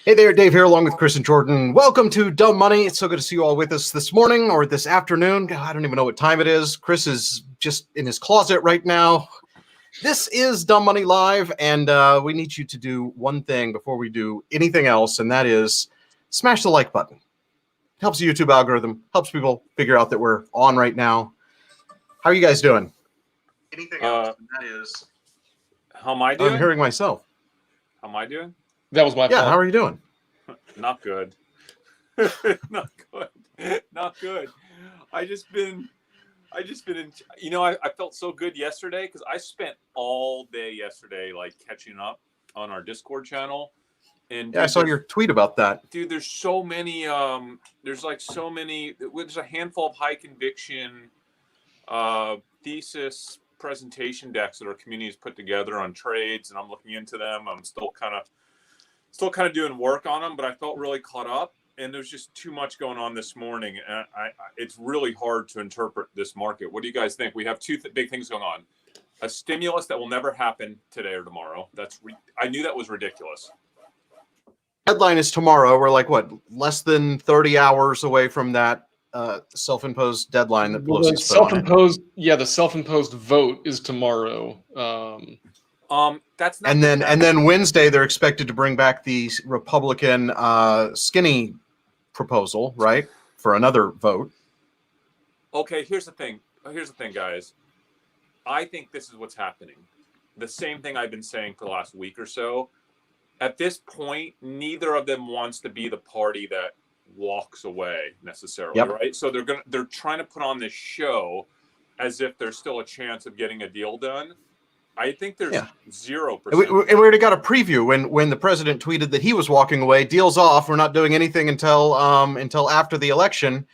Hey there, Dave here, along with Chris and Jordan. Welcome to Dumb Money. It's so good to see you all with us this morning or this afternoon. God, I don't even know what time it is. Chris is just in his closet right now. This is Dumb Money Live, and we need you to do one thing before we do anything else, and that is smash the like button. Helps the YouTube algorithm, helps people figure out that we're on right now. How are you guys doing? Anything else, and that is... How am I doing? I'm hearing myself. How am I doing? That was my fault. Yeah, how are you doing? Not good. Not good. Not good. I just been in, I felt so good yesterday because I spent all day yesterday like catching up on our Discord channel. And yeah, I saw your tweet about that. Dude, there's so many there's a handful of high conviction thesis presentation decks that our community has put together on trades, and I'm looking into them. I'm still kind of doing work on them, but I felt really caught up, and there's just too much going on this morning. And it's really hard to interpret this market. What do you guys think? We have two big things going on. A stimulus that will never happen today or tomorrow. I knew that was ridiculous. Deadline is tomorrow. We're like, what, less than 30 hours away from that self-imposed deadline that Pelosi's put on it. Yeah, the self-imposed vote is tomorrow. That's not and then Wednesday they're expected to bring back the Republican skinny proposal, right, for another vote. Okay, here's the thing, guys. I think this is what's happening. The same thing I've been saying for the last week or so. At this point, neither of them wants to be the party that walks away necessarily, yep. Right? So they're trying to put on this show as if there's still a chance of getting a deal done. I think there's 0%. And we already got a preview when the president tweeted that he was walking away. Deals off. We're not doing anything until after the election.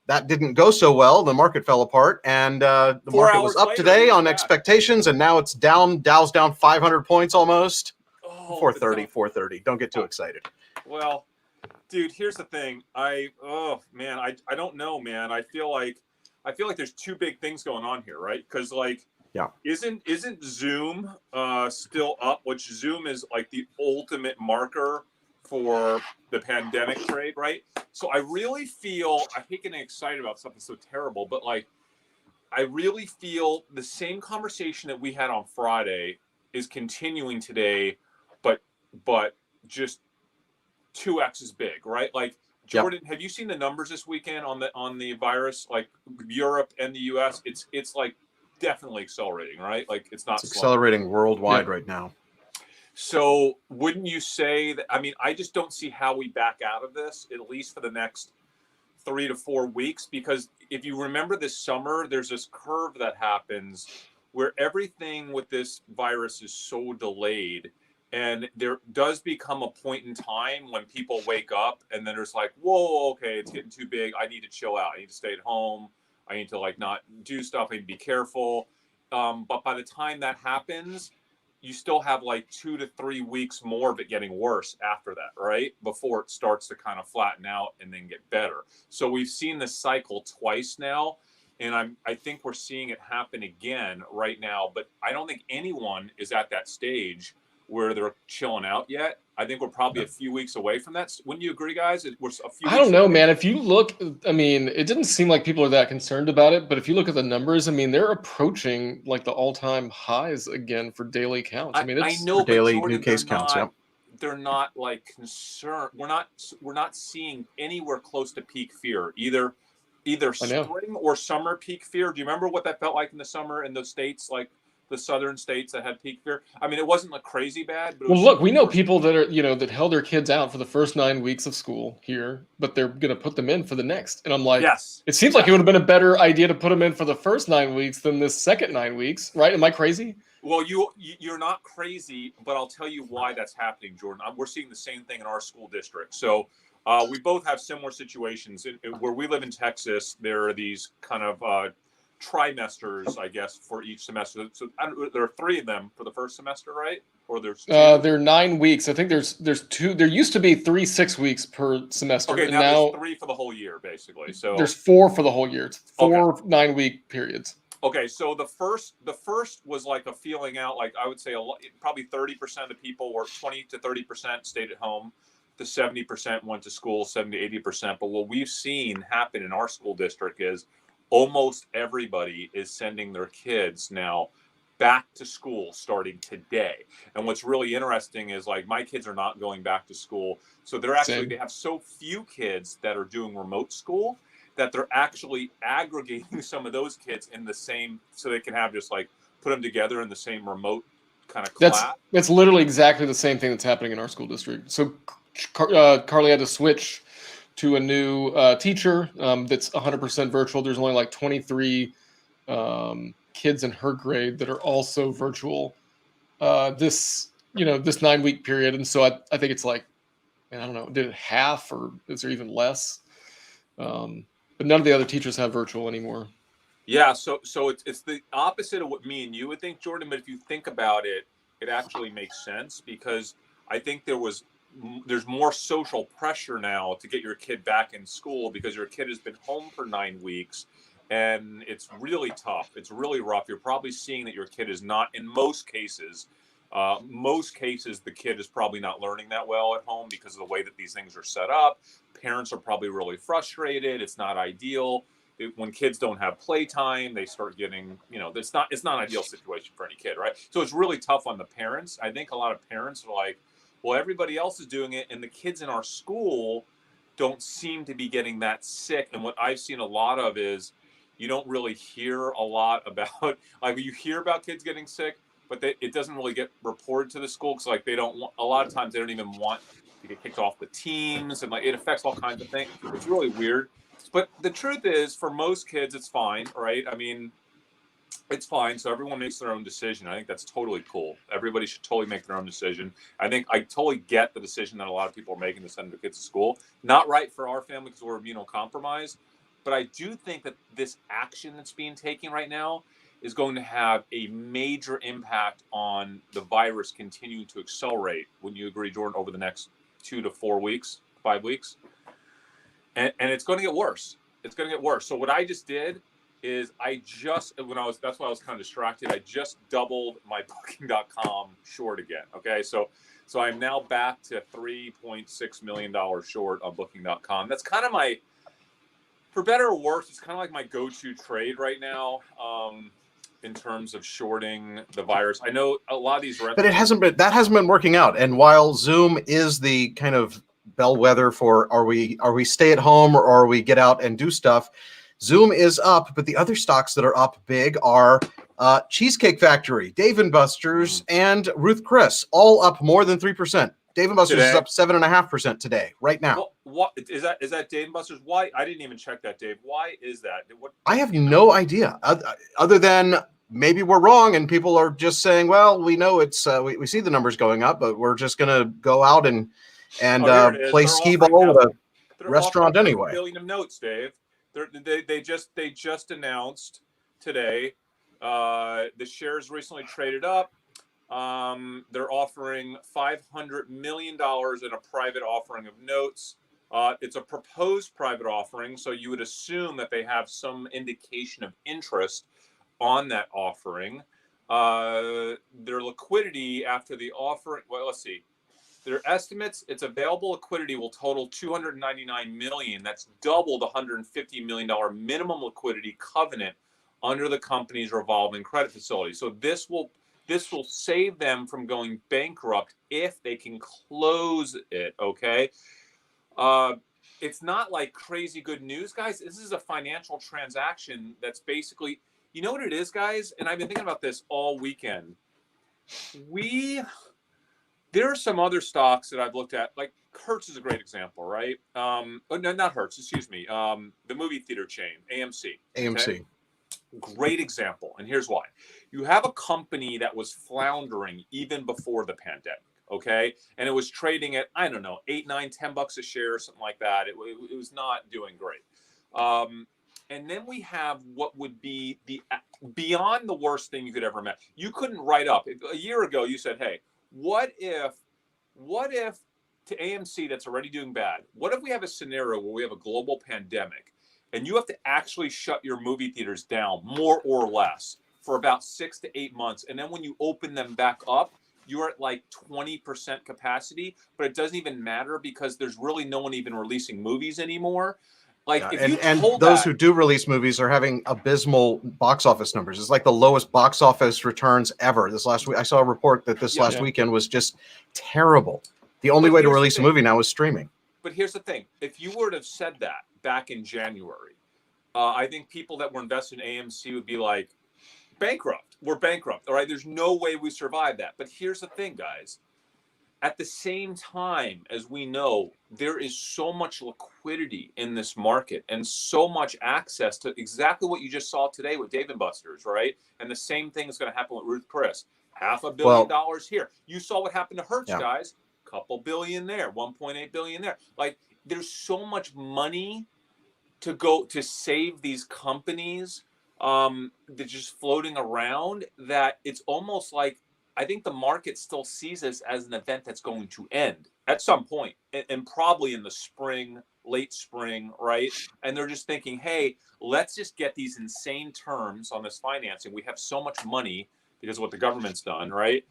That didn't go so well. The market fell apart, and the market was up today on expectations, and now it's down. Dow's down 500 points almost. 430. Don't get too excited. Well, dude, here's the thing. I don't know, man. I feel like there's two big things going on here, right? Because isn't Zoom still up? Which Zoom is like the ultimate marker for the pandemic trade, right? So I really feel, I hate getting excited about something so terrible, but like I really feel the same conversation that we had on Friday is continuing today, but just 2x as big, right? Like Jordan, Have you seen the numbers this weekend on the virus? Like Europe and the US, it's like definitely accelerating, right? Like it's accelerating worldwide right now. So wouldn't you say that? I mean, I just don't see how we back out of this, at least for the next 3 to 4 weeks, because if you remember this summer, there's this curve that happens where everything with this virus is so delayed. And there does become a point in time when people wake up and then there's like, whoa, okay, it's getting too big. I need to chill out. I need to stay at home. I need to like not do stuff. I need to be careful. But by the time that happens, you still have like 2 to 3 weeks more of it getting worse after that, right? Before it starts to kind of flatten out and then get better. So we've seen this cycle twice now. And I think we're seeing it happen again right now. But I don't think anyone is at that stage where they're chilling out yet. I think we're probably a few weeks away from that. Wouldn't you agree, guys? We're a few I don't know, man. If you look, I mean, it didn't seem like people are that concerned about it, but if you look at the numbers, I mean, they're approaching like the all-time highs again for daily counts. I mean, it's I know, daily Jordan, new case counts. Yep. They're not like concerned. We're not seeing anywhere close to peak fear, either spring or summer peak fear. Do you remember what that felt like in the summer in those states, like the southern states that had peak fear? I mean, it wasn't like crazy bad. But look, we know people that are, that held their kids out for the first 9 weeks of school here, but they're going to put them in for the next. And I'm like, yes, it seems like it would have been a better idea to put them in for the first 9 weeks than this second 9 weeks, right? Am I crazy? Well, you're not crazy, but I'll tell you why that's happening, Jordan. We're seeing the same thing in our school district. So we both have similar situations. Where we live in Texas, there are these kind of trimesters, I guess, for each semester. So there are 3 of them for the first semester, right? Or there's 2? There are 9 weeks. I think there's 2. There used to be 3 6 weeks per semester. Okay, and now there's 3 for the whole year, basically. So there's 4 for the whole year. It's 4 9-week periods. Okay, so the first was like a feeling out. Like I would say, probably 30% of the people, or 20 to 30%, stayed at home. the 70% went to school, 70 to 80%. But what we've seen happen in our school district is almost everybody is sending their kids now back to school starting today. And what's really interesting is, like, my kids are not going back to school. So they have so few kids that are doing remote school that they're actually aggregating some of those kids in the same, so they can have just like put them together in the same remote kind of class. That's literally exactly the same thing that's happening in our school district. So Carly had to switch to a new teacher that's 100% virtual. There's only like 23 kids in her grade that are also virtual this 9-week period. And so I think it's like, I don't know, did it half or is there even less? But none of the other teachers have virtual anymore. Yeah, so it's the opposite of what me and you would think, Jordan. But if you think about it, it actually makes sense, because I think there's more social pressure now to get your kid back in school, because your kid has been home for 9 weeks, and it's really tough. It's really rough. You're probably seeing that your kid is not, in most cases, the kid is probably not learning that well at home because of the way that these things are set up. Parents are probably really frustrated. It's not ideal. When kids don't have playtime, they start getting, it's not an ideal situation for any kid, right? So it's really tough on the parents. I think a lot of parents are like, well, everybody else is doing it, and the kids in our school don't seem to be getting that sick. And what I've seen a lot of is, you don't really hear a lot about, like, you hear about kids getting sick, but it doesn't really get reported to the school, because like, they don't want, a lot of times they don't even want to get kicked off the teams, and like, it affects all kinds of things. It's really weird. But the truth is, for most kids, it's fine, right? I mean, it's fine. So everyone makes their own decision. I think that's totally cool. Everybody should totally make their own decision. I think I totally get the decision that a lot of people are making to send their kids to school. Not right for our family because we're immunocompromised. But I do think that this action that's being taken right now is going to have a major impact on the virus continuing to accelerate. Wouldn't you agree, Jordan, over the next 2 to 4 weeks, 5 weeks? And it's going to get worse. It's going to get worse. So what I just did is that's why I was kind of distracted. I just doubled my Booking.com short again. Okay. So I'm now back to $3.6 million short on Booking.com. That's kind of for better or worse, it's kind of like my go-to trade right now. In terms of shorting the virus. I know a lot of these but that hasn't been working out. And while Zoom is the kind of bellwether for are we stay at home or are we get out and do stuff, Zoom is up, but the other stocks that are up big are Cheesecake Factory, Dave & Buster's, and Ruth Chris, all up more than 3%. Dave & Buster's is up 7.5% today, right now. Well, what is that? Is that Dave & Buster's? Why? I didn't even check that, Dave. Why is that? I have no idea, other than maybe we're wrong and people are just saying, well, we know it's we see the numbers going up, but we're just going to go out and play skee ball at a restaurant anyway. $1 billion of notes, Dave. They just announced today. The shares recently traded up. They're offering $500 million in a private offering of notes. It's a proposed private offering, so you would assume that they have some indication of interest on that offering. Their liquidity after the offering, well, let's see. Their estimates, its available liquidity will total $299 million. That's double the $150 million minimum liquidity covenant under the company's revolving credit facility. So this will save them from going bankrupt if they can close it, okay? It's not like crazy good news, guys. This is a financial transaction that's basically, you know what it is, guys? And I've been thinking about this all weekend. There are some other stocks that I've looked at, like Hertz is a great example, right? Oh, no, not Hertz, excuse me. The movie theater chain, AMC. AMC. Okay? Great example. And here's why. You have a company that was floundering even before the pandemic, okay? And it was trading at, I don't know, $8, $9, $10 a share or something like that. It was not doing great. And then we have what would be beyond the worst thing you could ever imagine. You couldn't write up. A year ago, you said, hey, what if to AMC that's already doing bad, what if we have a scenario where we have a global pandemic and you have to actually shut your movie theaters down more or less for about 6 to 8 months. And then when you open them back up, you're at like 20% capacity, but it doesn't even matter because there's really no one even releasing movies anymore. Like, Yeah, if you and told those that, who do release movies are having abysmal box office numbers. It's like the lowest box office returns ever. This last week, I saw a report that this Yeah. last weekend was just terrible. The only But way to here's the release a thing. movie now is streaming. But here's the thing: if you were to have said that back in January, I think people that were invested in AMC would be like, bankrupt. We're bankrupt. All right. There's no way we survive that. But here's the thing, guys. At the same time, as we know, there is so much liquidity in this market and so much access to exactly what you just saw today with Dave & Buster's, right? And the same thing is going to happen with Ruth Chris. $500 million here. You saw what happened to Hertz, guys. Couple billion there, 1.8 billion there. Like, there's so much money to go to save these companies that's just floating around that it's almost like I think the market still sees this as an event that's going to end at some point, and probably in the spring, late spring, right? And they're just thinking, hey, let's just get these insane terms on this financing. We have so much money because of what the government's done, right?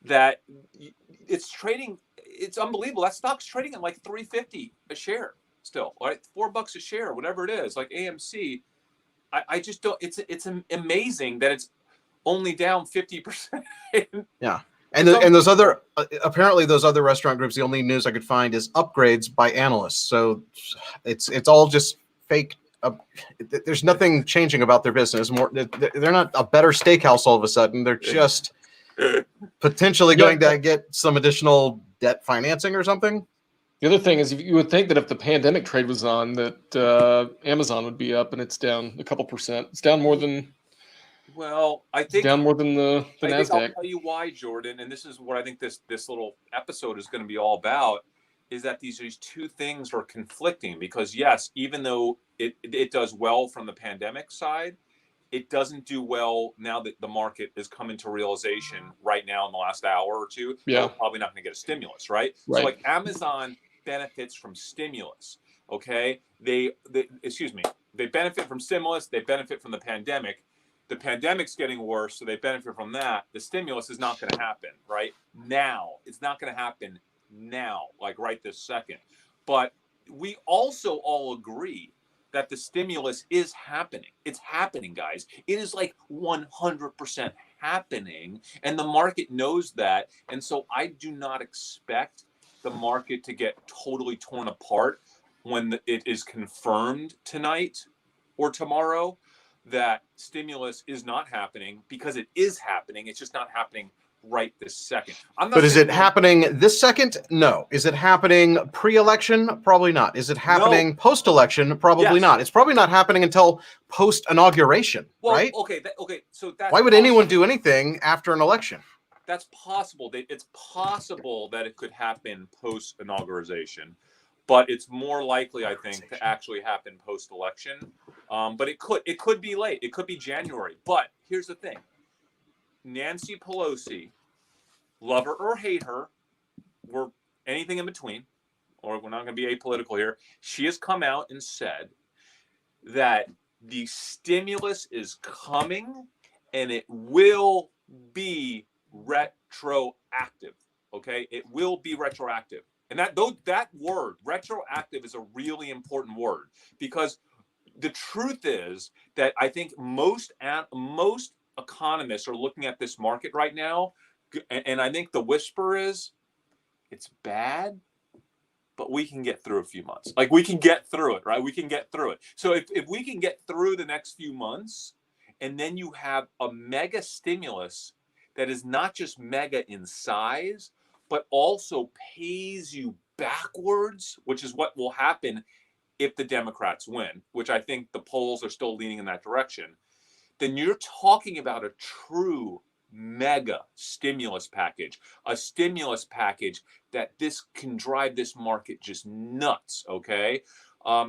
That it's trading. It's unbelievable. That stock's trading at like $3.50 a share still, right? $4 a share, whatever it is, like AMC. I just don't. It's amazing that it's only down 50%. Yeah. And those other apparently those other restaurant groups, the only news I could find is upgrades by analysts. So it's all just fake. There's nothing changing about their business. They're not a better steakhouse all of a sudden. They're just potentially going to get some additional debt financing or something. The other thing is, you would think that if the pandemic trade was on, that Amazon would be up, and it's down a couple percent. It's down more than. Well, I think down more than the I NASDAQ. think I'll tell you why, Jordan, and this is what I think this little episode is going to be all about, is that these two things are conflicting. Because yes, even though it does well from the pandemic side, it doesn't do well now that the market is coming to realization right now in the last hour or two. Yeah, we're probably not going to get a stimulus, right? So like Amazon benefits from stimulus. Okay, they benefit from stimulus. They benefit from the pandemic. The pandemic's getting worse, so they benefit from that. The stimulus is not going to happen right now. It's not going to happen now, like right this second. But we also all agree that the stimulus is happening. It's happening, guys. It is like 100% happening, and the market knows that. And so I do not expect the market to get totally torn apart when it is confirmed tonight or tomorrow that stimulus is not happening, because it is happening. It's just not happening right this second. But is it happening this second? No. Is it happening pre-election? Probably not. Is it happening post-election? Probably not. It's probably not happening until post-inauguration, right? Okay. So that's why would anyone do anything after an election? That's possible. It's possible that it could happen post-inauguration, but it's more likely, I think, to actually happen post-election. But it could be late. It could be January. But here's the thing. Nancy Pelosi, love her or hate her, we're anything in between, or we're not going to be apolitical here. She has come out and said that the stimulus is coming and it will be retroactive. Okay? It will be retroactive. And that word, retroactive, is a really important word, because the truth is that I think most economists are looking at this market right now, and I think the whisper is, it's bad, but we can get through a few months. Like, we can get through it, right? We can get through it. So if we can get through the next few months, and then you have a mega stimulus that is not just mega in size, but also pays you backwards, which is what will happen if the Democrats win, which I think the polls are still leaning in that direction, then you're talking about a true mega stimulus package, a stimulus package that this can drive this market just nuts, okay?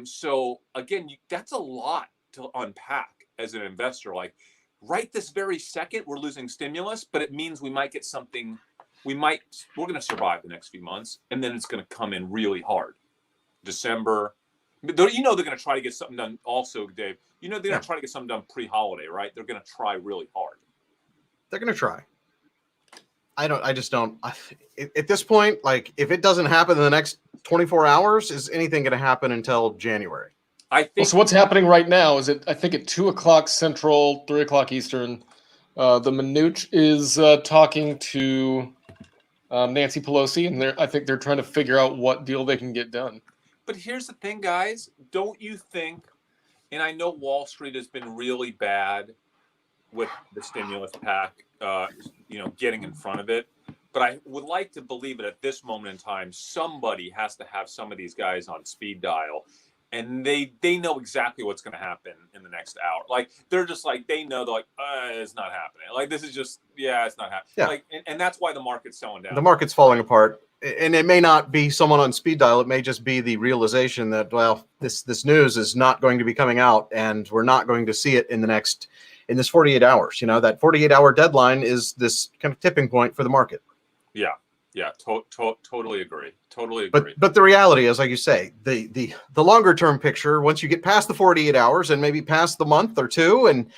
So again, that's a lot to unpack as an investor. Like, right this very second, we're losing stimulus, but it means we might get something, we're going to survive the next few months, and then it's going to come in really hard. December. You know they're going to try to get something done also, Dave. You know they're going to try to get something done pre-holiday, right? They're going to try really hard. They're going to try. I just don't. At this point, like if it doesn't happen in the next 24 hours, is anything going to happen until January? I Well, think so what's happening right now is I think at 2 o'clock Central, 3 o'clock Eastern, the Minuch is talking to Nancy Pelosi, and I think they're trying to figure out what deal they can get done. But here's the thing, guys. Don't you think, and I know Wall Street has been really bad with the stimulus pack, getting in front of it. But I would like to believe that at this moment in time, somebody has to have some of these guys on speed dial. And they know exactly what's going to happen in the next hour. Like, they're just like, they're like, it's not happening. Like, this is just, it's not happening. Yeah. Like, and that's why the market's selling down. The market's falling apart. And it may not be someone on speed dial. It may just be the realization that, well, this news is not going to be coming out, and we're not going to see it in this 48 hours. That 48-hour deadline is this kind of tipping point for the market. Yeah, totally agree. Totally agree. But the reality is, like you say, the longer term picture, once you get past the 48 hours and maybe past the month or two, and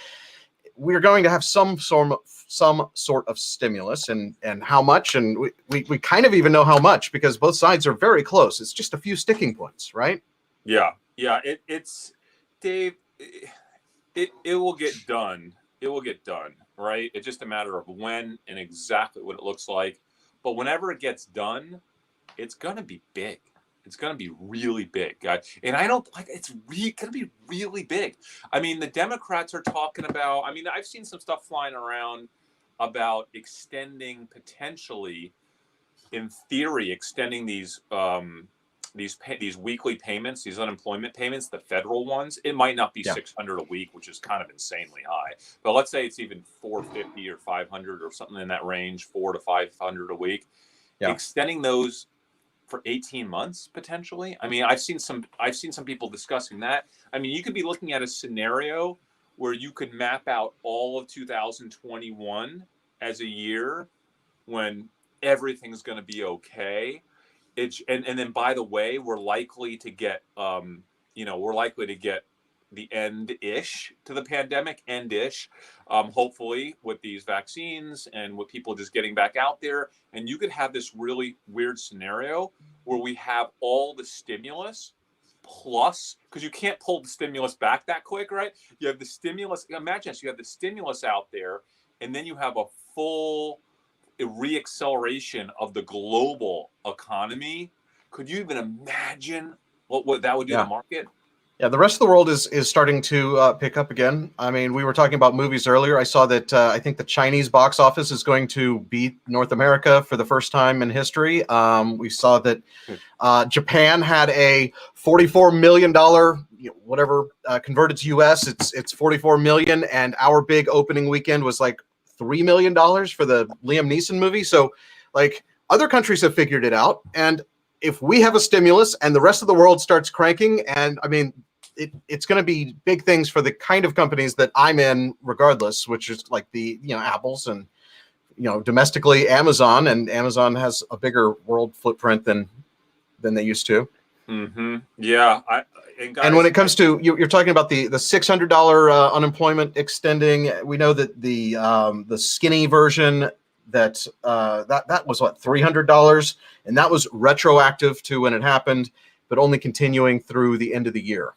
we're going to have some sort of stimulus, and how much, and we kind of even know how much, because both sides are very close. It's just a few sticking points, right? Yeah. It's Dave. It will get done. It will get done, right? It's just a matter of when and exactly what it looks like. But whenever it gets done, it's going to be big. It's going to be really big, guys. And I don't like it's going to be really big. I mean, the Democrats are talking about, I've seen some stuff flying around about potentially, in theory, extending these weekly payments, these unemployment payments, the federal ones. It might not be 600 a week, which is kind of insanely high, but let's say it's even 450 or 500 or something in that range, 400 to 500 a week. Extending those for 18 months potentially. I've seen some people discussing that. You could be looking at a scenario where you could map out all of 2021 as a year when everything's going to be okay. And then, by the way, we're likely to get the end-ish to the pandemic, hopefully with these vaccines and with people just getting back out there. And you could have this really weird scenario where we have all the stimulus plus, because you can't pull the stimulus back that quick, right? You have the stimulus. Imagine this, you have the stimulus out there, and then you have a full reacceleration of the global economy. Could you even imagine what that would do to the market? Yeah, the rest of the world is starting to pick up again. We were talking about movies earlier. I saw that I think the Chinese box office is going to beat North America for the first time in history. We saw that Japan had a $44 million, converted to US, it's $44 million, and our big opening weekend was like $3 million for the Liam Neeson movie. So, like, other countries have figured it out, and if we have a stimulus and the rest of the world starts cranking, and it's going to be big things for the kind of companies that I'm in, regardless, which is like the Apples and domestically Amazon, and Amazon has a bigger world footprint than they used to. Mm-hmm. Yeah, and when it comes to you're talking about the $600 unemployment extending, we know that the skinny version that was what, $300, and that was retroactive to when it happened, but only continuing through the end of the year.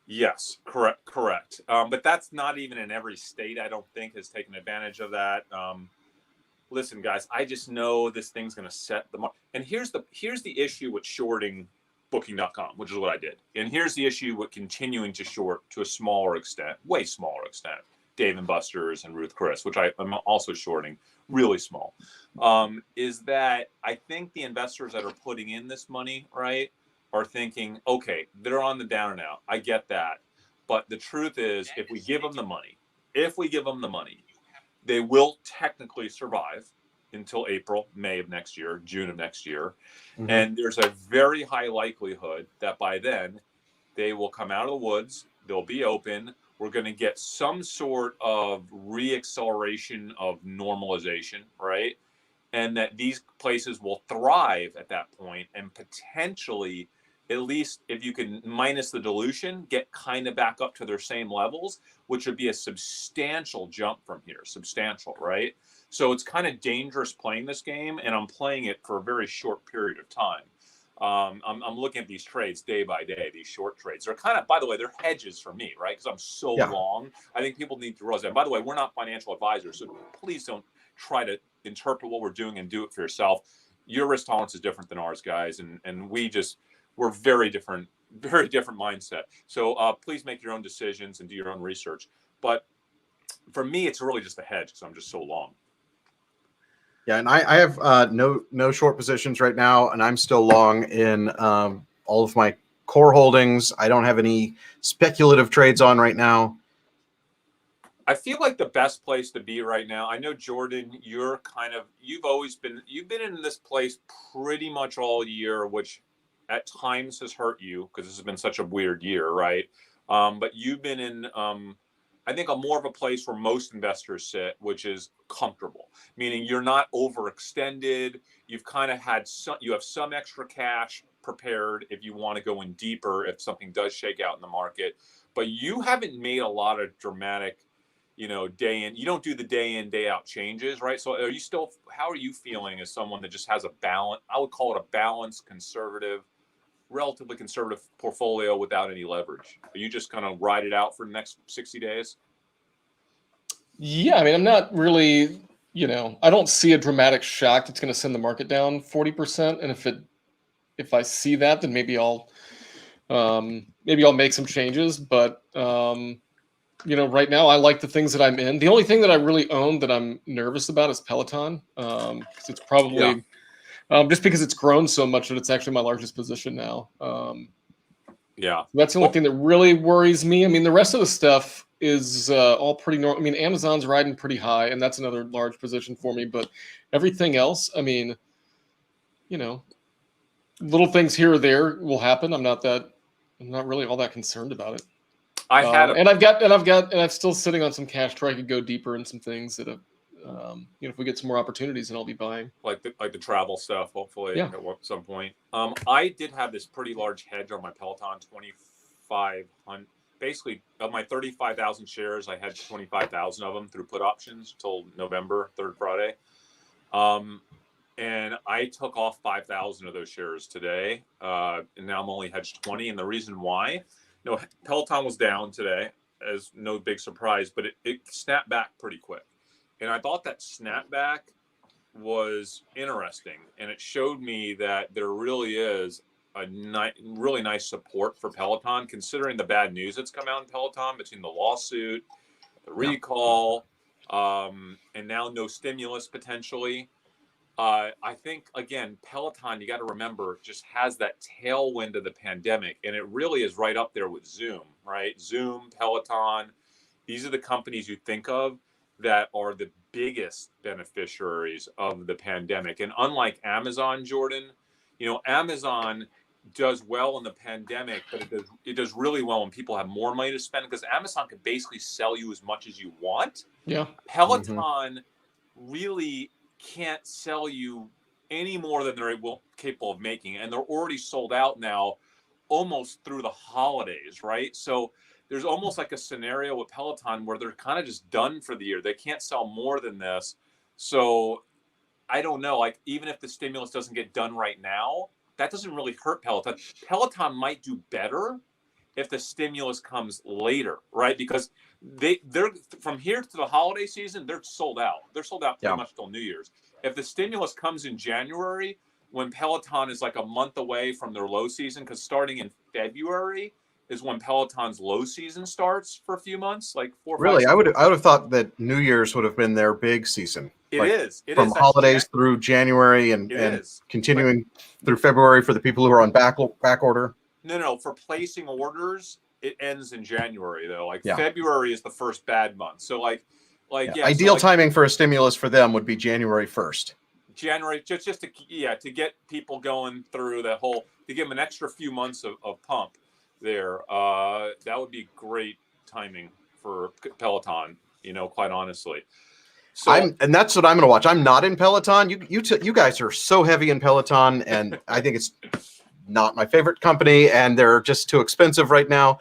Yes, correct. But that's not even in every state, I don't think, has taken advantage of that. Listen, guys, I just know this thing's going to set the market. And here's the issue with shorting Booking.com, which is what I did. And here's the issue with continuing to short to a smaller extent, way smaller extent, Dave & Buster's and Ruth Chris, which I'm also shorting really small, is that I think the investors that are putting in this money, right, are thinking, okay, they're on the down and out. I get that. But the truth is, if we give them the money, they will technically survive until April, May of next year, June of next year. Mm-hmm. And there's a very high likelihood that by then they will come out of the woods, they'll be open. We're going to get some sort of reacceleration of normalization, right? And that these places will thrive at that point, and potentially, at least if you can minus the dilution, get kind of back up to their same levels, which would be a substantial jump from here. Substantial, right? So it's kind of dangerous playing this game, and I'm playing it for a very short period of time. I'm looking at these trades day by day, these short trades. They're kind of, by the way, they're hedges for me, right? Because I'm so long. I think people need to realize that. By the way, we're not financial advisors, so please don't try to interpret what we're doing and do it for yourself. Your risk tolerance is different than ours, guys, and we're very different mindset. So please make your own decisions and do your own research. But for me, it's really just a hedge because I'm just so long. Yeah, and I have no short positions right now, and I'm still long in all of my core holdings. I don't have any speculative trades on right now. I feel like the best place to be right now. I know, Jordan, you've been in this place pretty much all year, which at times has hurt you because this has been such a weird year, right? But you've been in I think more of a place where most investors sit, which is comfortable, meaning you're not overextended. You've kind of you have some extra cash prepared if you want to go in deeper, if something does shake out in the market, but you haven't made a lot of dramatic, you don't do the day in, day out changes, right? So how are you feeling as someone that just has I would call it a balanced, relatively conservative portfolio without any leverage? Are you just kind of ride it out for the next 60 days? Yeah, I mean, I'm not really, I don't see a dramatic shock that's going to send the market down 40%. And if I see that, then maybe I'll make some changes. But right now I like the things that I'm in. The only thing that I really own that I'm nervous about is Peloton, because it's probably just because it's grown so much that it's actually my largest position now. That's the only thing that really worries me. I mean, the rest of the stuff is all pretty normal. I mean, Amazon's riding pretty high, and that's another large position for me. But everything else, I mean, little things here or there will happen. I'm not really all that concerned about it. I'm still sitting on some cash where I could go deeper in some things that have, if we get some more opportunities, then I'll be buying. Like the travel stuff, hopefully at some point. I did have this pretty large hedge on my Peloton, 2,500. Basically, of my 35,000 shares, I had 25,000 of them through put options till November, third Friday. And I took off 5,000 of those shares today. And now I'm only hedged 20. And the reason why, Peloton was down today, as no big surprise, but it snapped back pretty quick. And I thought that snapback was interesting. And it showed me that there really is a really nice support for Peloton, considering the bad news that's come out in Peloton between the lawsuit, the recall, and now no stimulus potentially. I think, again, Peloton, you got to remember, just has that tailwind of the pandemic. And it really is right up there with Zoom, right? Zoom, Peloton, these are the companies you think of that are the biggest beneficiaries of the pandemic. And unlike Amazon, Jordan, Amazon does well in the pandemic, but it does really well when people have more money to spend, because Amazon can basically sell you as much as you want. Yeah. Peloton really can't sell you any more than they're capable of making. And they're already sold out now almost through the holidays, right? So there's almost like a scenario with Peloton where they're kind of just done for the year. They can't sell more than this. So I don't know, like even if the stimulus doesn't get done right now, that doesn't really hurt Peloton. Peloton might do better if the stimulus comes later, right? Because they're from here to the holiday season, they're sold out. They're sold out pretty much till New Year's. If the stimulus comes in January, when Peloton is like a month away from their low season, because starting in February is when Peloton's low season starts for a few months, like 4 or 5. Really, I would have thought that New Year's would have been their big season. It is from holidays through January and continuing through February for the people who are on back order. No, for placing orders, it ends in January though. February is the first bad month. So ideal timing for a stimulus for them would be January 1st. January, just to get people going through the whole, to give them an extra few months of pump there. That would be great timing for Peloton, quite honestly. So, and that's what I'm going to watch. I'm not in Peloton. You guys are so heavy in Peloton, and I think it's not my favorite company, and they're just too expensive right now.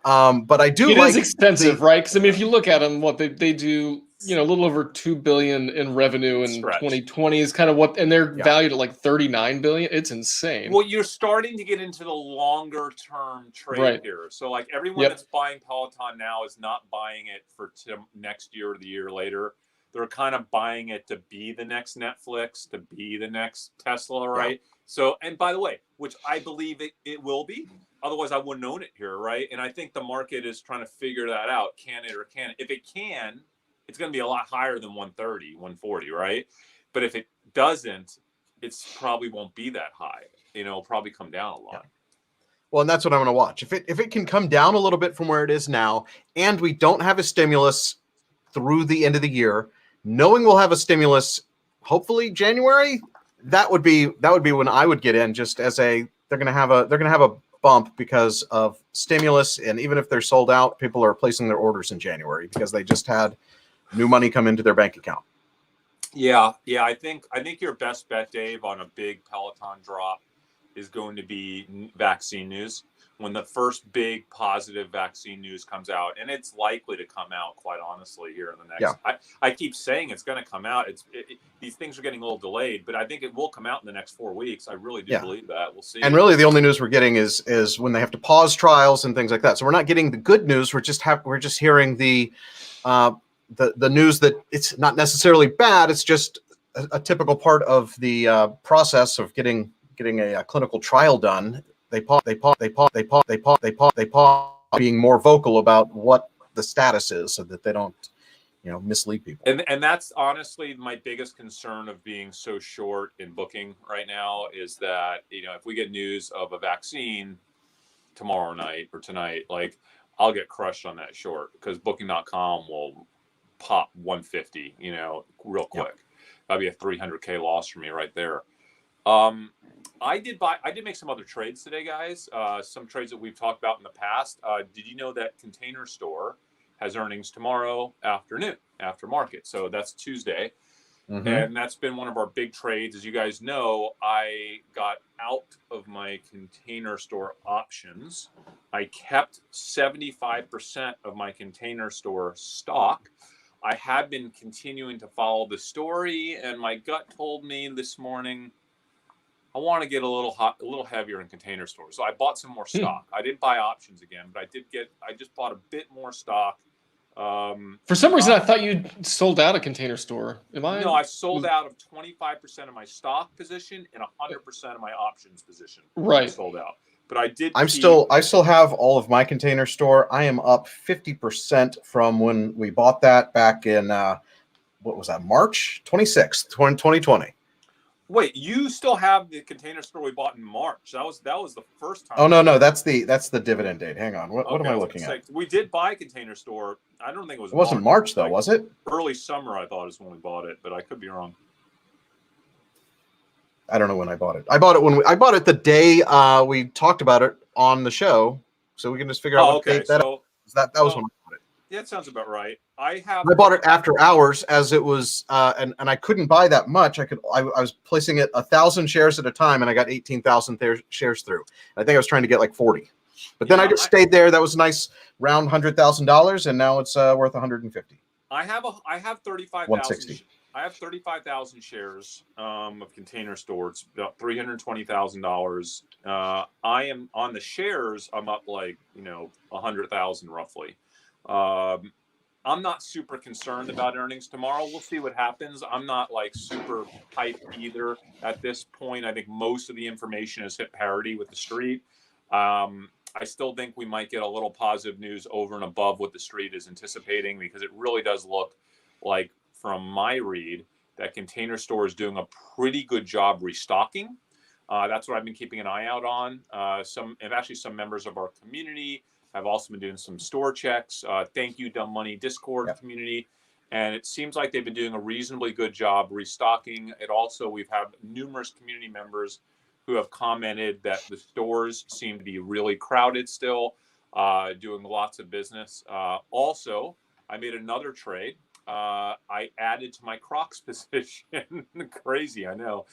But I do. It is expensive, right? Because I mean, if you look at them, what they do, a little over $2 billion in revenue in Stretch. 2020 is kind of what, and they're Yeah. valued at like $39 billion. It's insane. Well, you're starting to get into the longer term trade Right. here. So like everyone Yep. that's buying Peloton now is not buying it for next year or the year later. They're kind of buying it to be the next Netflix, to be the next Tesla, right? So, and by the way, which I believe it will be. Otherwise, I wouldn't own it here, right? And I think the market is trying to figure that out. Can it or can it? If it can, it's going to be a lot higher than 130, 140, right? But if it doesn't, it's probably won't be that high. It'll probably come down a lot. Well, and that's what I'm going to watch. If it can come down a little bit from where it is now, and we don't have a stimulus through the end of the year, knowing we'll have a stimulus, hopefully January, that would be when I would get in. Just as they're going to have a bump because of stimulus, and even if they're sold out, people are placing their orders in January because they just had new money come into their bank account. Yeah. I think your best bet, Dave, on a big Peloton drop is going to be vaccine news. When the first big positive vaccine news comes out, and it's likely to come out, quite honestly, here in the next. Yeah. I keep saying it's going to come out. These things are getting a little delayed, but I think it will come out in the next 4 weeks. I really do believe that. We'll see. And really, the only news we're getting is when they have to pause trials and things like that. So we're not getting the good news. We're just hearing the news that it's not necessarily bad. It's just a typical part of the process of getting a clinical trial done. They pause, being more vocal about what the status is so that they don't, mislead people. And that's honestly my biggest concern of being so short in booking right now is that, if we get news of a vaccine tomorrow night or tonight, like I'll get crushed on that short because booking.com will pop 150, real quick. Yep. That'd be a 300K loss for me right there. I did make some other trades today, guys. Some trades that we've talked about in the past. Did you know that Container Store has earnings tomorrow afternoon, after market? So that's Tuesday. Mm-hmm. And that's been one of our big trades. As you guys know, I got out of my Container Store options. I kept 75% of my Container Store stock. I have been continuing to follow the story, and my gut told me this morning I want to get a little heavier in Container Store. So I bought some more stock. I didn't buy options again, but I just bought a bit more stock. For some reason, I thought you sold out a Container Store. No, I sold out of 25% of my stock position and 100% of my options position. Right. I sold out. But I did. I still have all of my Container Store. I am up 50% from when we bought that back in what was that, March 26th, 2020. Wait, you still have the Container Store we bought in March? That was the first time. Oh no, that's the dividend date. Hang on, what am I looking at? We did buy Container Store. I don't think it was. It wasn't March though, was it? Early summer, I thought, is when we bought it, but I could be wrong. I don't know when I bought it. I bought it the day we talked about it on the show, so we can just figure out what date that was. That was when I bought it. Yeah, that sounds about right. I bought it after hours, as it was, and I couldn't buy that much. I was placing it 1,000 shares at a time, and I got 18,000 shares through. I think I was trying to get like 40, but then I just stayed there. That was a nice round $100,000, and now it's worth 150. I have 35,000. 160. I have 35,000 shares of Container Store. It's about $320,000. I am on the shares. I'm up like 100,000 roughly. I'm not super concerned about earnings tomorrow. We'll see what happens. I'm not like super hyped either at this point. I think most of the information has hit parity with the street. I still think we might get a little positive news over and above what the street is anticipating, because it really does look like, from my read, that Container Store is doing a pretty good job restocking. That's what I've been keeping an eye out on. Some members of our community have also been doing some store checks. Thank you, Dumb Money Discord community. And it seems like they've been doing a reasonably good job restocking. We've had numerous community members who have commented that the stores seem to be really crowded still, doing lots of business. Also, I made another trade. I added to my Crocs position. Crazy, I know.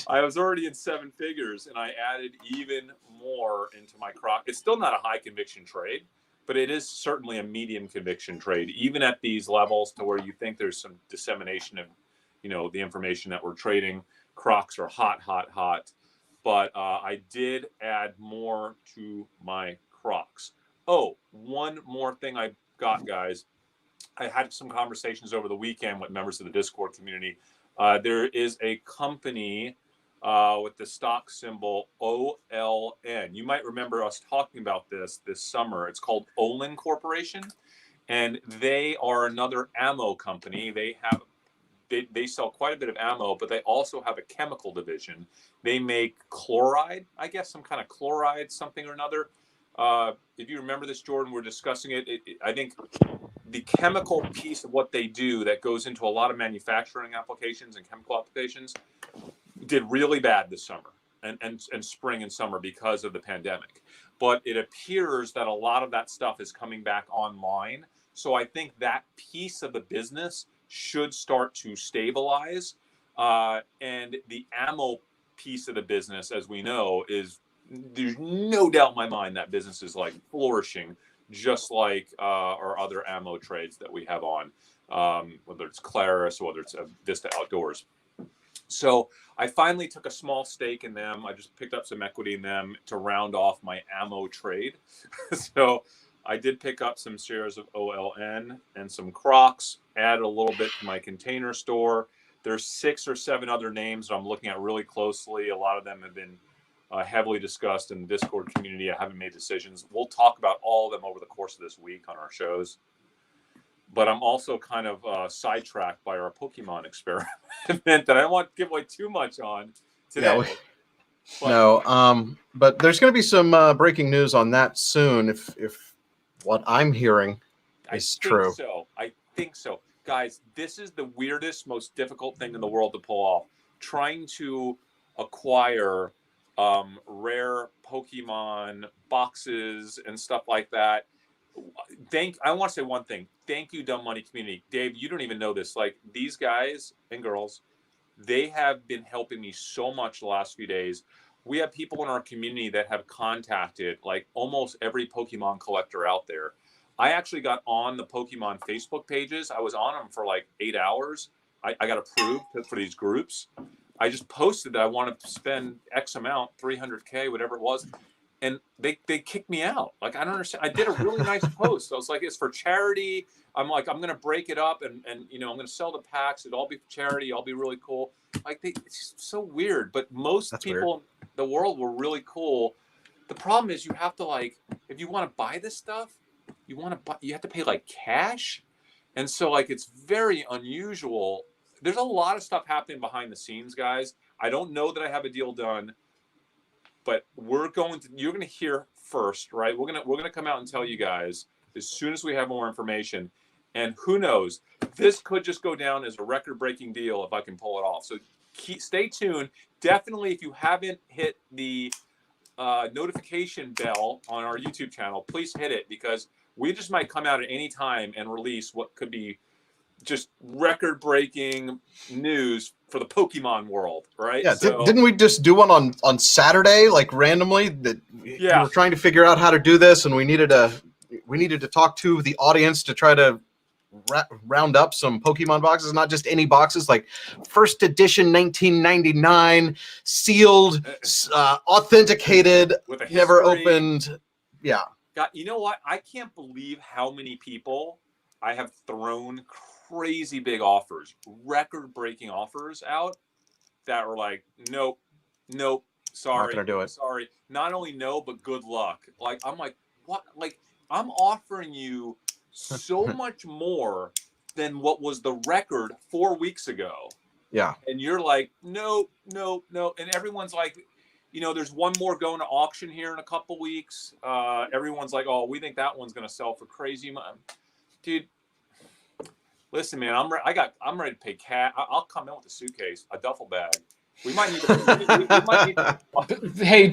I was already in 7 figures, and I added even more into my Crocs. It's still not a high conviction trade, but it is certainly a medium conviction trade, even at these levels to where you think there's some dissemination of, the information that we're trading. Crocs are hot, hot, hot. But I did add more to my Crocs. Oh, one more thing I got, guys. I had some conversations over the weekend with members of the Discord community. There is a company with the stock symbol OLN. You might remember us talking about this summer. It's called Olin Corporation, and they are another ammo company. They sell quite a bit of ammo, but they also have a chemical division. They make chloride, I guess, some kind of chloride, something or another. If you remember this, Jordan, we're discussing it. I think the chemical piece of what they do that goes into a lot of manufacturing applications and chemical applications did really bad this summer and spring and summer because of the pandemic. But it appears that a lot of that stuff is coming back online. So I think that piece of the business should start to stabilize. And the ammo piece of the business, as we know, there's no doubt in my mind that business is like flourishing, just like our other ammo trades that we have on, whether it's Claris or whether it's Vista Outdoors. So I finally took a small stake in them. I just picked up some equity in them to round off my ammo trade. So I did pick up some shares of OLN and some Crocs, added a little bit to my container store. There's 6 or 7 other names that I'm looking at really closely. A lot of them have been heavily discussed in the Discord community. I haven't made decisions. We'll talk about all of them over the course of this week on our shows. But I'm also kind of sidetracked by our Pokemon experiment that I don't want to give away too much on today. But there's going to be some breaking news on that soon if what I'm hearing is true. I think so. Guys, this is the weirdest, most difficult thing in the world to pull off. Trying to acquire rare Pokemon boxes and stuff like that. I want to say one thing. Thank you, Dumb Money community. Dave, you don't even know this. Like, these guys and girls, they have been helping me so much the last few days. We have people in our community that have contacted like almost every Pokemon collector out there. I actually got on the Pokemon Facebook pages. I was on them for like 8 hours. I got approved for these groups. I just posted that I wanted to spend X amount, 300K, whatever it was. And they kicked me out. Like, I don't understand. I did a really nice post. I was like, it's for charity. I'm like, I'm going to break it up and I'm going to sell the packs. It'll all be for charity. It'll be really cool. Like, it's so weird. But most people in the world were really cool. The problem is you have to, like, if you want to buy this stuff, you have to pay like cash. And so, like, it's very unusual. There's a lot of stuff happening behind the scenes, guys. I don't know that I have a deal done. But you're going to hear first, right? We're going to come out and tell you guys as soon as we have more information. And who knows, this could just go down as a record-breaking deal if I can pull it off. So stay tuned. Definitely, if you haven't hit the notification bell on our YouTube channel, please hit it, because we just might come out at any time and release what could be just record-breaking news for the Pokemon world, right? Yeah, didn't we just do one on Saturday, like randomly? That we were trying to figure out how to do this, and we needed to talk to the audience to try to round up some Pokemon boxes, not just any boxes, like first edition 1999, sealed, authenticated, never opened. Yeah. God, you know what? I can't believe how many people I have thrown crazy big offers, record-breaking offers out that were like, nope, sorry, not gonna do it. Sorry. Not only no, but good luck. Like, I'm like, what? Like, I'm offering you so much more than what was the record 4 weeks ago. Yeah. And you're like, no. And everyone's like, there's one more going to auction here in a couple weeks. Everyone's like, oh, we think that one's going to sell for crazy money. Dude, listen, man, I'm ready to pay cash. I'll come in with a suitcase, a duffel bag. We might need to. Hey,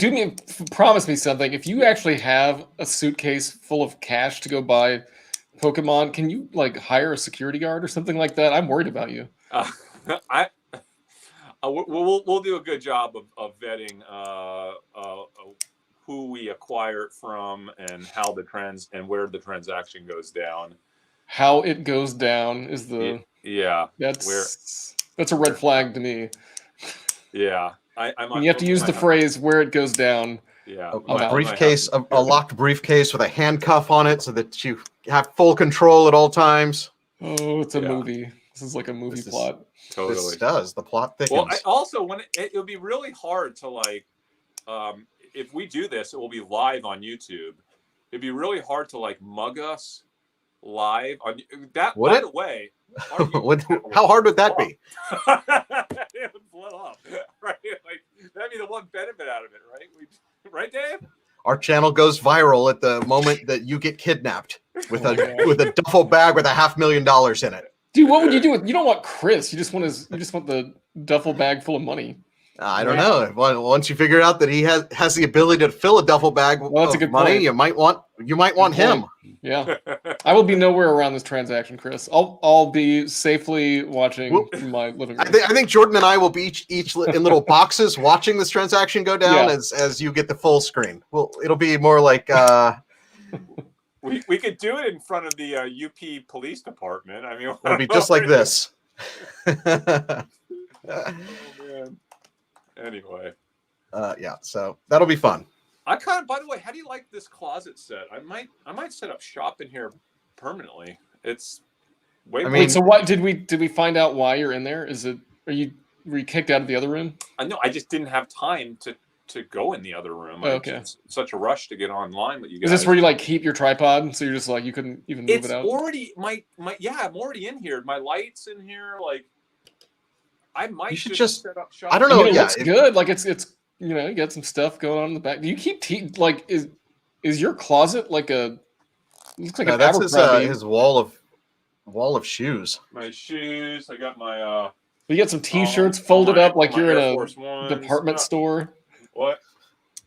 promise me something. If you actually have a suitcase full of cash to go buy Pokemon, can you like hire a security guard or something like that? I'm worried about you. We'll do a good job of vetting who we we acquire it from, and how and where the transaction goes down. How it goes down is yeah. That's a red flag to me. Yeah, you have to use the phrase "where it goes down." Yeah, a briefcase, a locked briefcase with a handcuff on it, so that you have full control at all times. Oh, it's a movie. This is like a movie plot. Totally, this does. The plot thickens. Well, also when it would be really hard to like, if we do this, it will be live on YouTube. It'd be really hard to like mug us live on that. Would by it? The way, how hard would that be? It would blow up, right? Like that'd be the one benefit out of it, right? Right, Dave? Our channel goes viral at the moment that you get kidnapped with a duffel bag with $500,000 in it. Dude, what would you do with? You don't want Chris. You just want the duffel bag full of money. I don't know. Once you figure out that he has the ability to fill a duffel bag of money, you might want him. Yeah, I will be nowhere around this transaction, Chris. I'll be safely watching from my living room. I think Jordan and I will be each in little boxes watching this transaction go down as you get the full screen. Well, it'll be more like we could do it in front of the UP Police Department. I mean, it'll be just like this. Oh, man. Anyway, yeah, so that'll be fun. By the way, how do you like this closet set? I might set up shop in here permanently. It's way. Wait, so what did we find out why you're in there? Were you kicked out of the other room? No, I just didn't have time to go in the other room. Okay. It's such a rush to get online with you guys. Is this where you like keep your tripod? So you're just like you couldn't even move it out? It's already I'm already in here. My light's in here. Like I might you should just set up shop. I don't know. It looks good. Like it's you got some stuff going on in the back. Do you keep is your closet like a? It looks like an that's his wall of shoes. My shoes. I got my. You got some T-shirts folded up like you're in a department store. What?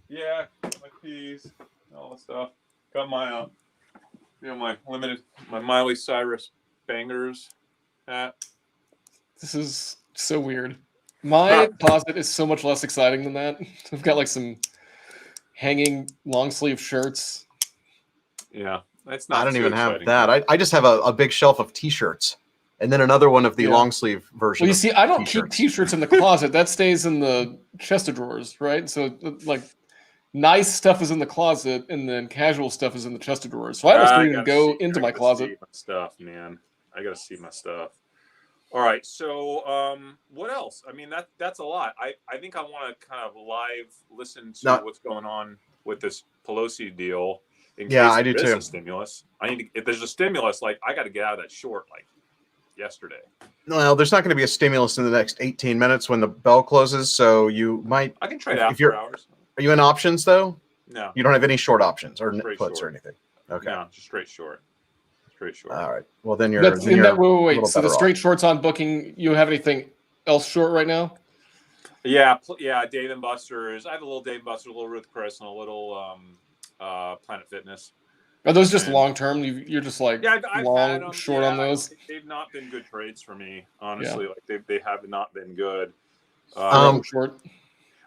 Yeah, my keys, all the stuff. Got my my Miley Cyrus bangers hat. This is so weird. My closet is so much less exciting than that. I've got like some hanging long sleeve shirts. Yeah, that's not. I don't even have that. I just have a big shelf of T-shirts, and then another one of the long sleeve version. Well, you see, I don't keep T-shirts in the closet. That stays in the chest of drawers, right? So like, nice stuff is in the closet, and then casual stuff is in the chest of drawers. So I don't even go into my closet. See my stuff, man. I gotta see my stuff. All right, so what else? I mean, that's a lot. I think I want to kind of live listen to what's going on with this Pelosi deal. I do too. A stimulus. If there's a stimulus, like I got to get out of that short like yesterday. Well, there's not going to be a stimulus in the next 18 minutes when the bell closes, so you might. I can trade out for hours. Are you in options though? No. You don't have any short options or puts or anything. Okay. No, just straight short. Straight short. All right. Well, then you're. Wait. So the straight shorts on booking. You have anything else short right now? Yeah. Dave and Buster's. I have a little Dave and Buster's, a little Ruth Chris, and a little Planet Fitness. Are those just long term? You're just like long, short on those. They've not been good trades for me, honestly. Like they have not been good. Short.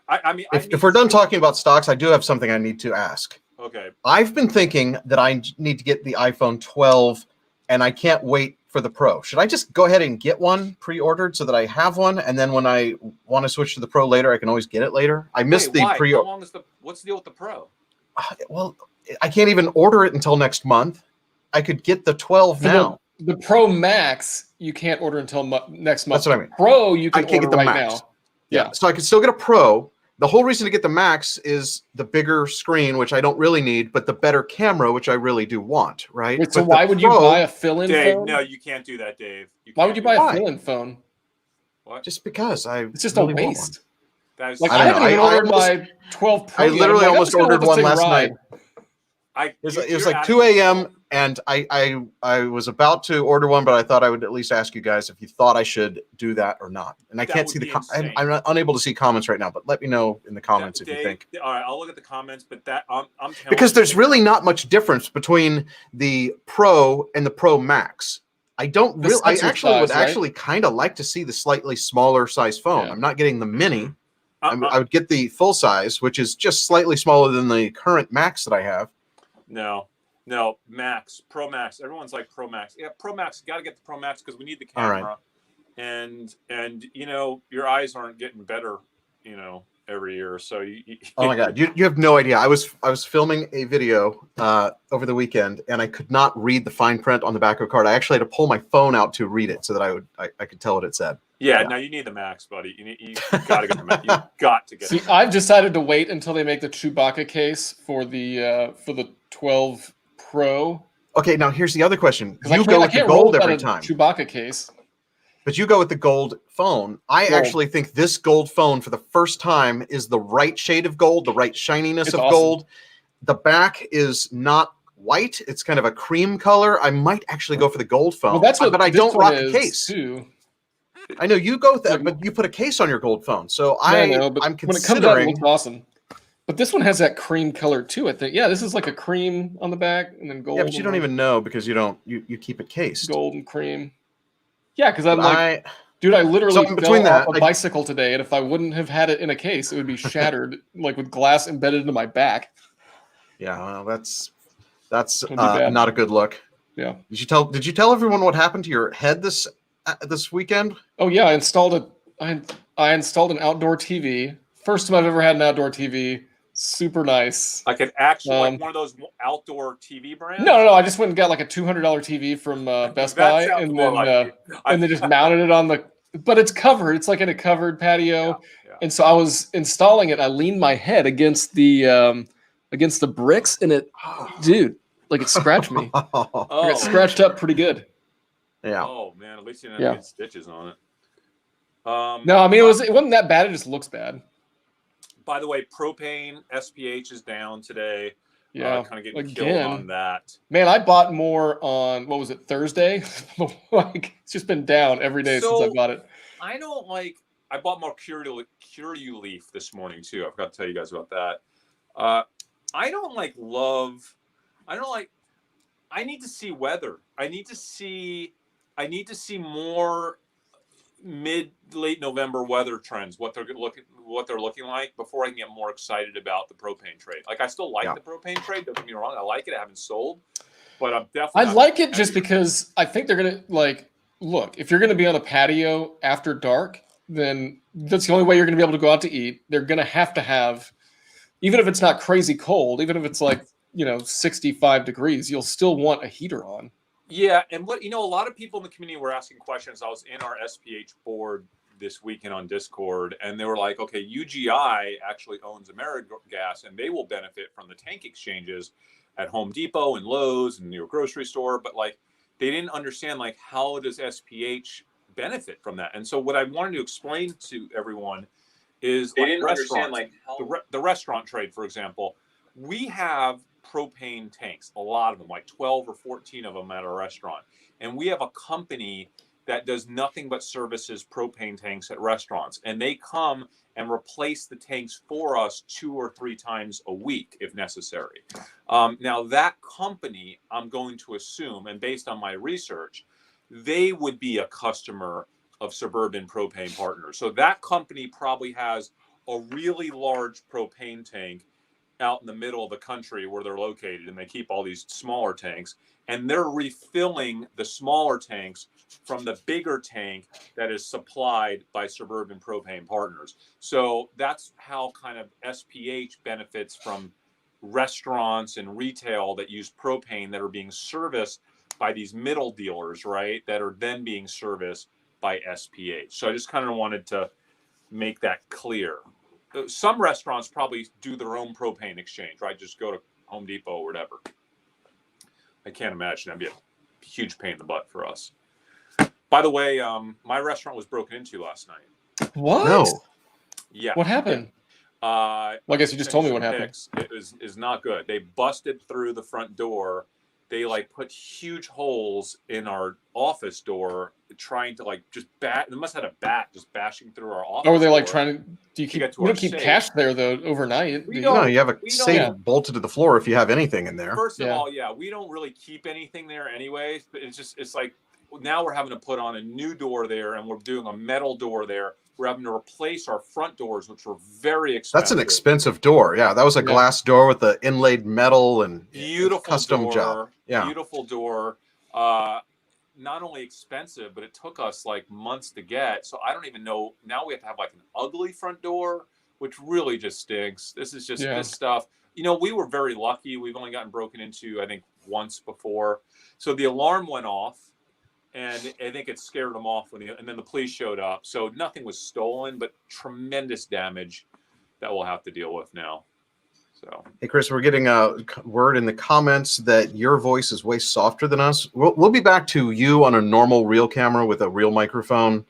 I mean, if we're done talking about stocks, I do have something I need to ask. Okay. I've been thinking that I need to get the iPhone 12, and I can't wait for the Pro. Should I just go ahead and get one pre-ordered so that I have one, and then when I want to switch to the Pro later, I can always get it later? I missed the pre-order. How long is what's the deal with the Pro? Well, I can't even order it until next month. I could get the 12 now. The Pro Max you can't order until next month. That's what I mean. Pro you can get the right Max now. Yeah, so I can still get a Pro. The whole reason to get the Max is the bigger screen, which I don't really need, but the better camera, which I really do want, right? Wait, so why would you buy a fill-in phone? No, you can't do that, Dave. Why would you buy a fill-in phone? What? Just because it's just really a waste. That is like I haven't even ordered my 12 Pro. I literally almost ordered one last night. It was like 2 a.m. and I was about to order one, but I thought I would at least ask you guys if you thought I should do that or not. And I can't see I'm unable to see comments right now, but let me know in the comments if you think. All right, I'll look at the comments, but I'm because there's really not much difference between the Pro and the Pro Max. I don't really. I actually would actually kind of like to see the slightly smaller size phone. I'm not getting the mini, I would get the full size, which is just slightly smaller than the current Max that I have. No, Max, Pro Max. Everyone's like Pro Max. Yeah, Pro Max. Got to get the Pro Max because we need the All right. camera, and your eyes aren't getting better, every year. So Oh my God, you have no idea. I was filming a video over the weekend, and I could not read the fine print on the back of a card. I actually had to pull my phone out to read it so that I could tell what it said. Yeah, no, you need the Max, buddy. You got to get the Max. You got to get. See, I've decided to wait until they make the Chewbacca case for the 12 Pro. Okay, now here's the other question. I You go with the gold every time. Chewbacca case. But you go with the gold phone. I actually think this gold phone for the first time is the right shade of gold, the right shininess of gold. The back is not white. It's kind of a cream color. I might actually go for the gold phone. Well, that's what but I don't rock a case. Too. I know you go with that, but you put a case on your gold phone. So I'm considering. When it comes out, it looks awesome. But this one has that cream color too, I think. Yeah, this is like a cream on the back and then gold. Yeah, but you don't even know because you keep it cased. Gold and cream. Yeah, because I'm dude, I literally fell off a bicycle today, and if I wouldn't have had it in a case, it would be shattered, like with glass embedded into my back. Yeah, well, that's not a good look. Yeah. Did you tell everyone what happened to your head this weekend? Oh yeah, I installed an outdoor TV. First time I've ever had an outdoor TV. Super nice. Like an actual, like one of those outdoor TV brands? No. I just went and got like a $200 TV from Best Buy, and then just mounted it on the. But it's covered. It's like in a covered patio, and so I was installing it. I leaned my head against the bricks, and it, dude, like it scratched me. I got scratched up pretty good. Yeah. Oh man, at least you didn't have to get stitches on it. No, I mean it wasn't that bad. It just looks bad. By the way, propane SPH is down today. Yeah, kind of getting killed on that. Man, I bought more on what was it, Thursday? Like it's just been down every day since I bought it. I bought more Curaleaf this morning too. I forgot to tell you guys about that. I need to see weather. I need to see more late November weather trends, what they're looking like before I can get more excited about the propane trade. Like I still like the propane trade. Don't get me wrong, I like it. I haven't sold, but I'm definitely. I like it just because I think they're gonna look. If you're gonna be on a patio after dark, then that's the only way you're gonna be able to go out to eat. They're gonna have, even if it's not crazy cold, even if it's like 65 degrees, you'll still want a heater on. Yeah, and a lot of people in the community were asking questions. I was in our SPH board this weekend on Discord, and they were like, okay, UGI actually owns AmeriGas, and they will benefit from the tank exchanges at Home Depot and Lowe's and your grocery store, but they didn't understand how does SPH benefit from that. And so what I wanted to explain to everyone is they didn't understand the restaurant trade, for example. We have propane tanks, a lot of them, like 12 or 14 of them at our restaurant. And we have a company that does nothing but services propane tanks at restaurants. And they come and replace the tanks for us 2 or 3 times a week if necessary. Now that company, I'm going to assume, and based on my research, they would be a customer of Suburban Propane Partners. So that company probably has a really large propane tank out in the middle of the country where they're located, and they keep all these smaller tanks, and they're refilling the smaller tanks from the bigger tank that is supplied by Suburban Propane Partners. So that's how kind of SPH benefits from restaurants and retail that use propane that are being serviced by these middle dealers, right, that are then being serviced by SPH. So I just kind of wanted to make that clear. Some restaurants probably do their own propane exchange, right? Just go to Home Depot or whatever. I can't imagine that'd be a huge pain in the butt for us. By the way, my restaurant was broken into last night. What? No. Yeah. What happened? Well, I guess you just told me what happened. It is not good. They busted through the front door. They put huge holes in our office door, trying to just bat. They must have had a bat just bashing through our office. Oh, were they door. Trying to? Do you don't keep cash there though overnight? No, you have a safe bolted to the floor if you have anything in there. First of all, we don't really keep anything there anyways. But it's now we're having to put on a new door there, and we're doing a metal door there. We're having to replace our front doors, which were very expensive. That's an expensive door. Yeah, that was a glass door with the inlaid metal and beautiful custom door, job. Yeah, beautiful door. Not only expensive, but it took us like months to get. So I don't even know. Now we have to have like an ugly front door, which really just stinks. This is just this stuff. You know, we were very lucky. We've only gotten broken into, I think, once before. So the alarm went off, and I think it scared them off and then the police showed up. So nothing was stolen, but tremendous damage that we'll have to deal with now. So, hey Chris, we're getting a word in the comments that your voice is way softer than us. We'll be back to you on a normal real camera with a real microphone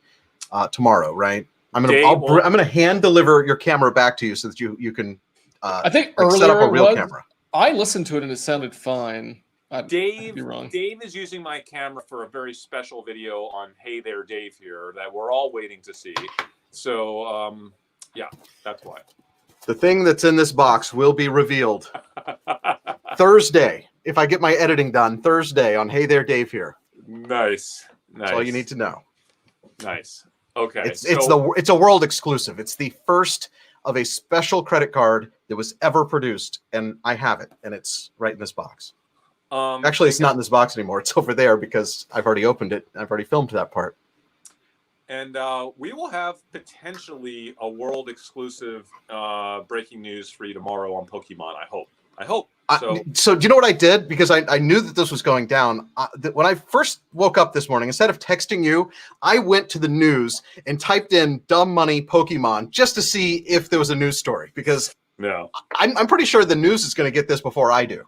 tomorrow, right? I'm gonna hand deliver your camera back to you so that you can. I think like earlier set up a real camera. I listened to it and it sounded fine. Dave is using my camera for a very special video on Hey There Dave here that we're all waiting to see. So yeah, that's why. The thing that's in this box will be revealed Thursday. If I get my editing done Thursday on Hey There Dave here. Nice. That's all you need to know. Nice. Okay. It's a world exclusive. It's the first of a special credit card that was ever produced, and I have it, and it's right in this box. Actually, it's not in this box anymore. It's over there because I've already opened it. I've already filmed that part. And we will have potentially a world exclusive breaking news for you tomorrow on Pokemon. I hope. So do you know what I did? Because I knew that this was going down. When I first woke up this morning, instead of texting you, I went to the news and typed in "dumb money Pokemon" just to see if there was a news story. Because I'm pretty sure the news is going to get this before I do.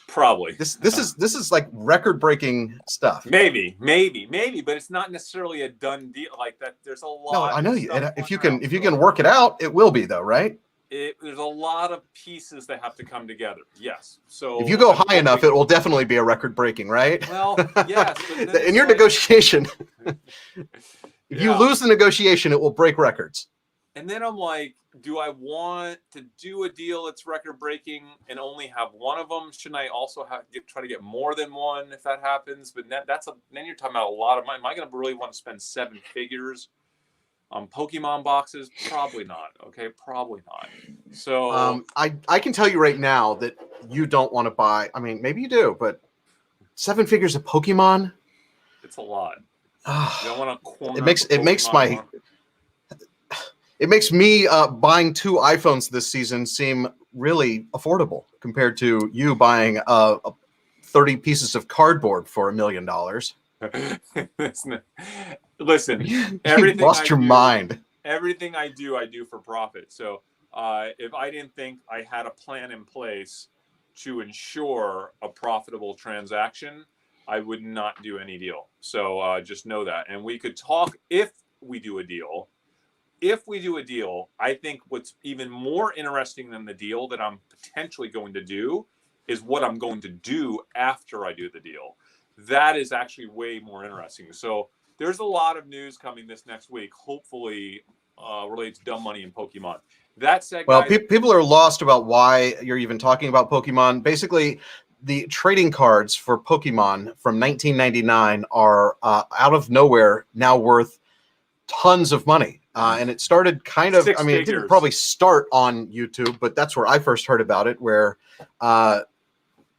Probably. This is like record-breaking stuff. Maybe, but it's not necessarily a done deal like that. There's a lot. No, I know you. If you can work it out, it will be though, right? There's a lot of pieces that have to come together. Yes. So if you go high enough, it will definitely be a record-breaking, right? Well, yes. In your negotiation, if you lose the negotiation, it will break records. And then I'm like, do I want to do a deal that's record-breaking and only have one of them? Shouldn't I also try to get more than one if that happens? But then you're talking about a lot of money. Am I going to really want to spend 7 figures on Pokemon boxes? Probably not. Okay, probably not. So I can tell you right now that you don't want to buy. I mean, maybe you do, but 7 figures of Pokemon. It's a lot. You don't want to corner. It makes me buying 2 iPhones this season seem really affordable compared to you buying 30 pieces of cardboard for $1 million. Listen, everything you lost your mind. Everything I do for profit. So if I didn't think I had a plan in place to ensure a profitable transaction, I would not do any deal. So just know that. And we could talk if we do a deal. If we do a deal, I think what's even more interesting than the deal that I'm potentially going to do is what I'm going to do after I do the deal. That is actually way more interesting. So there's a lot of news coming this next week, hopefully related to dumb money and Pokemon. That said, well, people are lost about why you're even talking about Pokemon. Basically, the trading cards for Pokemon from 1999 are out of nowhere now worth tons of money. And it started kind of, it didn't probably start on YouTube, but that's where I first heard about it, where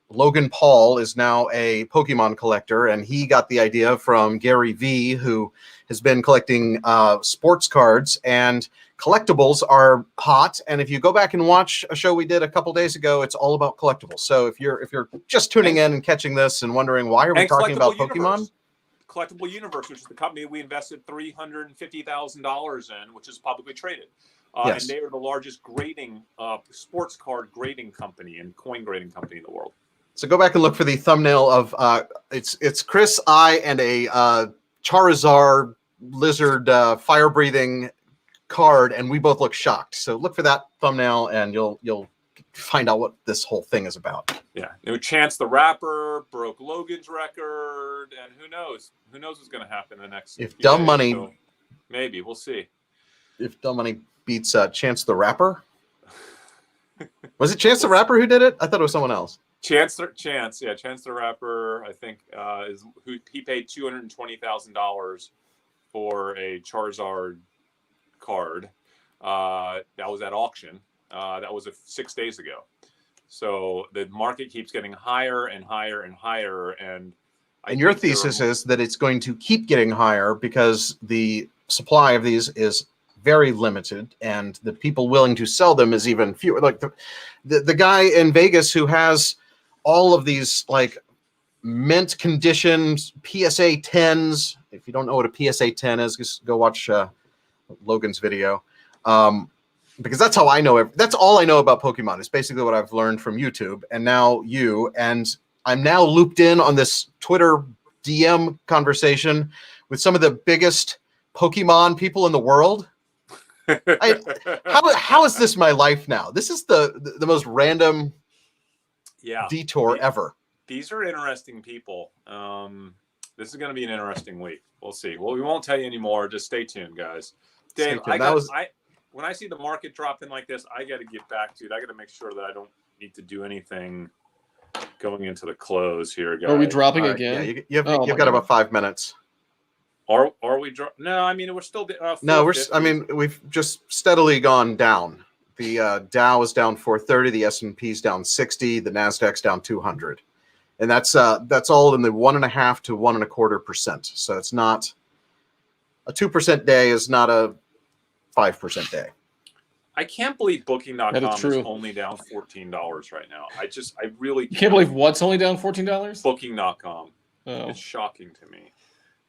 Logan Paul is now a Pokemon collector, and he got the idea from Gary Vee, who has been collecting sports cards, and collectibles are hot. And if you go back and watch a show we did a couple days ago, it's all about collectibles. So if you're just tuning in and catching this and wondering why are we talking about Pokemon? Collectible Universe, which is the company we invested $350,000 in, which is publicly traded. Yes. And they are the largest grading, sports card grading company and coin grading company in the world. So go back and look for the thumbnail of it's Chris, I, and a Charizard lizard fire-breathing card, and we both look shocked. So look for that thumbnail, and you'll find out what this whole thing is about. Yeah, Chance the Rapper broke Logan's record, and who knows what's going to happen the next. If Dumb Money, so maybe we'll see. If Dumb Money beats Chance the Rapper, was it Chance the Rapper who did it? I thought it was someone else. Chance the Rapper, I think, he paid $220,000 for a Charizard card. That was at auction. That was 6 days ago. So the market keeps getting higher and higher and higher. And your thesis is that it's going to keep getting higher because the supply of these is very limited, and the people willing to sell them is even fewer. Like the guy in Vegas who has all of these like mint conditions PSA 10s. If you don't know what a PSA 10 is, just go watch Logan's video. Because that's how I know it. That's all I know about Pokemon. It's basically what I've learned from YouTube, and now you. And I'm now looped in on this Twitter DM conversation with some of the biggest Pokemon people in the world. How is this my life now? This is the most random detour ever. These are interesting people. This is going to be an interesting week. We'll see. Well, we won't tell you anymore. Just stay tuned, guys. Dave, when I see the market dropping like this, I got to get back to it. I got to make sure that I don't need to do anything going into the close here, guys. Are we dropping again? Yeah, you've got about 5 minutes. Are we? No, I mean we're still. We've just steadily gone down. The Dow is down 430. The S&P's down 60. The Nasdaq's down 200, and that's all in the 1.5 to 1.25%. So it's not a 2% day is not a 5% day. I can't believe Booking.com is only down $14 right now. I really can't believe what's only down $14. Booking.com. It's shocking to me.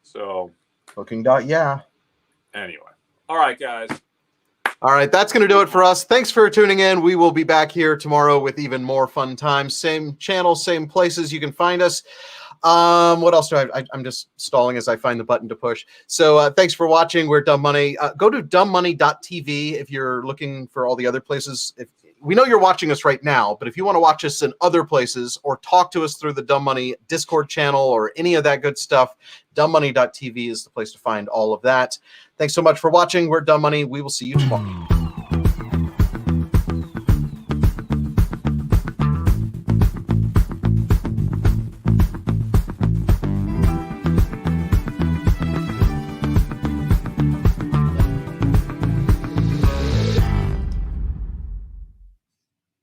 So Booking.yeah. Anyway, all right, guys. All right, that's going to do it for us. Thanks for tuning in. We will be back here tomorrow with even more fun times. Same channel, same places you can find us. What else do I'm just stalling as I find the button to push. So thanks for watching. We're Dumb Money. Go to dumbmoney.tv if you're looking for all the other places. If we know you're watching us right now, but if you want to watch us in other places or talk to us through the Dumb Money Discord channel or any of that good stuff, dumbmoney.tv is the place to find all of that. Thanks so much for watching. We're Dumb Money. We will see you tomorrow.